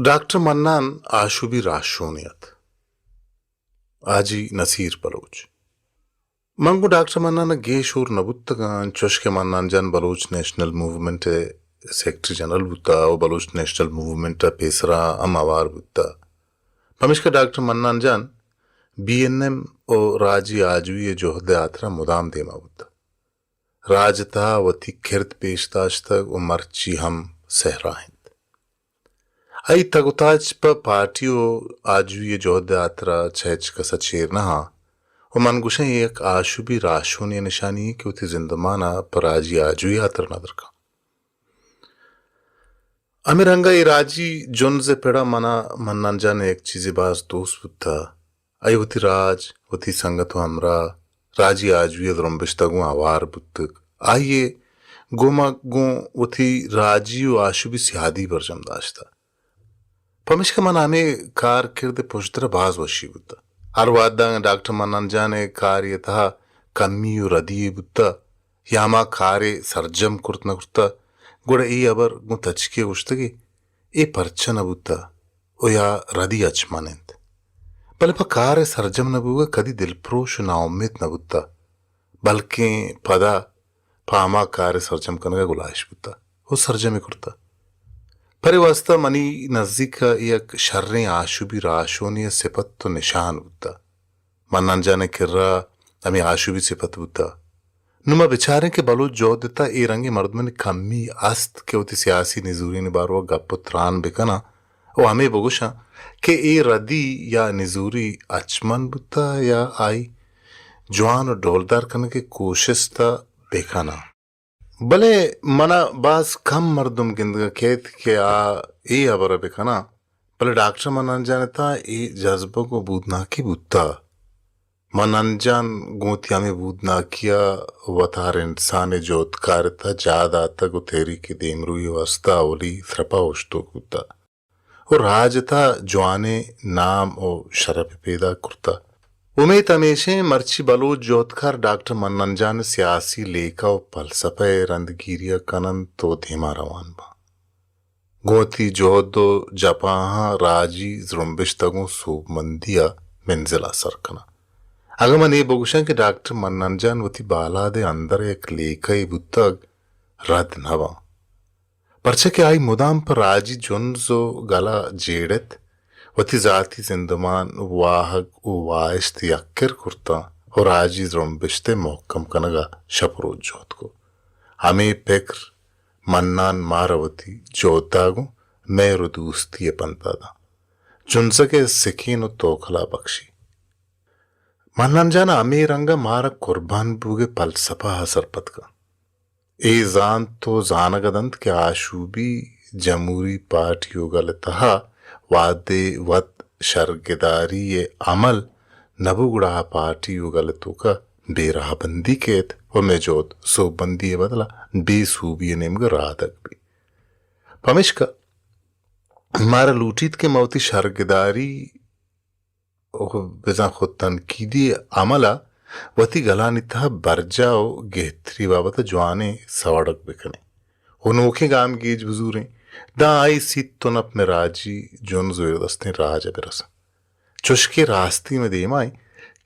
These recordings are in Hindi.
डॉक्टर मन्नान आशुबी राशोनियत आजी नसीर बलोच मंगू डॉक्टर मन्नान गे शूर नबुत्तगान चुश्के मन्नान जन Baloch national movement secretary general बुत्ता ओ बलोच नेशनल मूवमेंट पेसरा अमावार बुत्ता पमिश्का डॉक्टर मन्नान जन बीएनएम ओ राजी आजवी जोहदे आतरा मुदाम देमा बुत्ता राजता वती खिरत पेशताश्तक व मर्ची हम सहराहिंद आई तगुताज प पार्टियों आजवी जोहदे आतरा छेच कसा चेर नहा वो मनगुशे एक आशुबी राशोनी निशानी कि उती जिंदमाना पर आजी आजवी आतर नदर का अमिरंगा ये राजी जुन से पेड़ा मना मन्नान जाने एक चीज़ बाज दोस्त बुद्धा आई उती राज उती संगत हमरा राजी आजवी द्रंबिश्तगु आवार बुद्ध आइए गोमा गो उती राजी व आशुबी सियादी बरजम दाश्ता पमिश्का मन हमें कार किरदे पुष्टर बाज वशी बुद्धा हर वादा डॉक्टर मन्नान जाने कार्य था कम्मी रदी बुद्धा यामा कारे सर्जम कुर्तना कुर्ता गुड़ ई अबर गु तचके उश्तगे ए परचन बुद्धा ओ या रदी अचमानेंत पले प कारे सर्जम नबुगा कदी दिलप्रोश ना उम्मीद न बुद्धा बल्कि पदा पामा कारे सर्जम कनगा गुलाश बुद्धा वो सर्जमी कुर्ता परिवास्ता मनी नजदीक एक शर्रे आशुबी राशोनी सिपत तो निशान बुद्धा मन्नान जाने किर्रा अमी आशुबी सिपत बुद्धा नुमा बेचारे के बलो जो देता ए रंगे मर्दमन कम्मी अस्त के उती सियासी निजूरी निबारो गप्पुत्रान बिकना ओ हमें बगुशा के ए रदी या निजूरी अचमन बुद्धा या आई जवान और डोलदार करने के कोशिश था बेखाना भले मना बास कम मर्दुम गिंदगा खेत के आ ए अबर बेखाना भले डॉक्टर मनान जाने था ए जज्बा को बूदना की बुद्धा मनान जान गोतिया में बूदना किया वतार इंसान जोतकार था जादा तक उतेरी की देमरुई वस्ता ओली थ्रपा उष्टो कुत्ता और राज था जवाने नाम ओ शरफ पैदा कुर्ता उमेद हमेशे मर्ची बलोच जोतकर डॉक्टर मन्नान जान सियासी लेखा व फलसफे रंदगिरिया कनन तो धीमा रवान बा गोती जोदो जपाहा राजी जुम्बिश तगो सूब मंदिया मंजिला सरकना अगर मन ये बगुशा के डॉक्टर मन्नान जान वती बाला दे अंदर एक लेखा ही बुत्तग रद नवा परचे के आई मुदाम पर राजी जुन जो गला जेड़त वती जाती जिंदमान वाहक वाइश्त यक्कर कुर्ता और आजी ज़्रम्बिश्ते मोहकम कनगा शपरोज जोत को हमें पेकर मन्नान मारवती जोतागो मैं रुदूस्ती पंता था जुनसके सिखीन तोखला बख्शी मन्नान जाना हमें रंगा मारा कुर्बान बुगे पलसफा हसरपत का ए जान तो जानगदंत के आशूबी जमूरी पार्टियों गलतहा वादे वत शर्गदारी ये अमल नबुगुड़ा पार्टी गलतों का बेराह बंदी केत व मेजोत सो बंदी बदला बेसूबी नेमग राधक भी पमिश्का हमारा लूटीत के मौती शर्गदारी बिजा खुद तनकीदी अमला वती गलानी था बरजाओ गेहत्री बाबत जवाने सवाड़क बिकने उनोखे गाम गेज बुजूरें दा आई सीत तो नप में राजी जोन जोर दस्ते राज अबरस चुश्के रास्ती में देमाई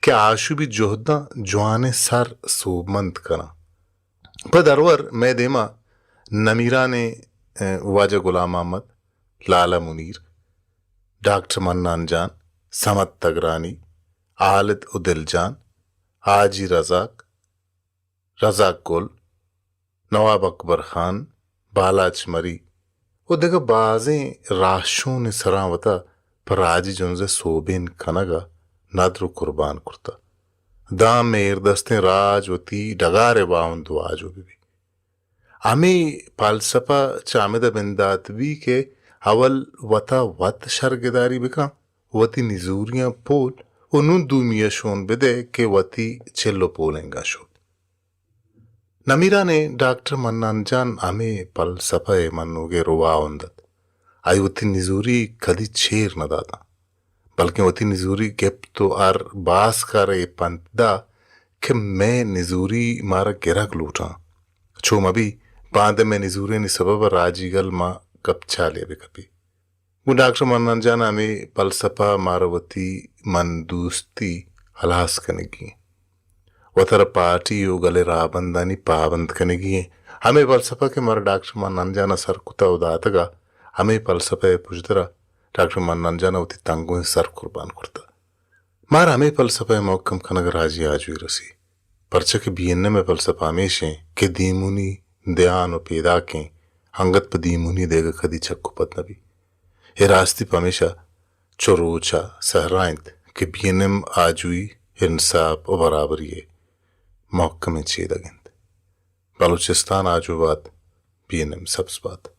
के आशु भी जोहदा जवाने सर सोबमंद कना पर दरवर मैं देमा नमीरा ने वाजा गुलाम अहमद लाला मुनीर डॉक्टर मन्नान जान समत तगरानी आलिद उदिल जान हाजी रजाक गुल नवाब अकबर खान बालाच मरी वो देखो बाजें राशों ने सरावता पर राजी जुनसे सोबिन कनगा नद्र कुर्बान कुर्ता दाम में इरदस्ते राज वती डगारे बाउन दुआजो भी हमें पालसपा चामिदा बिंदात भी के अवल वता वत शर्गदारी बिका वती निजूरियां पोल उन्हों दूमिया शोन बिदे के वती चिल्लो पोलेंगा शो नमीरा ने डॉक्टर मन्नान जान हमें पल सफे मनोगे रुवा उन्दत आई वती निजूरी कदी छेर न दादा बल्कि वती निजूरी गेप तो आर बास का रे पंतदा कि मैं निजूरी मारा गिरक लूटा छो मबी बांध में निजूरे नि सबब राजीगल मां कप छाले भी कभी वो डॉक्टर मनंजन हमें फलसफा मारवती मन दोस्ती हलास कनेगी वतर पार्टी यो गले राबंदानी पाबंद कनेगी हमें फलसफा के मर डॉक्टर मनंजन सर कुता उदातगा हमें फलसफा पुजदरा डॉक्टर मनंजन उती तंगों सर कुर्बान करता मार हमें फलसफा मौकम खनग राजी आजवी रसी परचा के बीएनए में फलसफा हमेशे के दीमुनी दयान और पैदा के हंगत प दीमुनी देगा कदी चक्कु पत नबी ये रास्ती प हमेशा चोरोचा सहराइंत के बीएनएम आजुई इंसाफ और बराबरी मौकम चेदगिंत बलूचिस्तान आजुबाद बीएनएम सब्स बात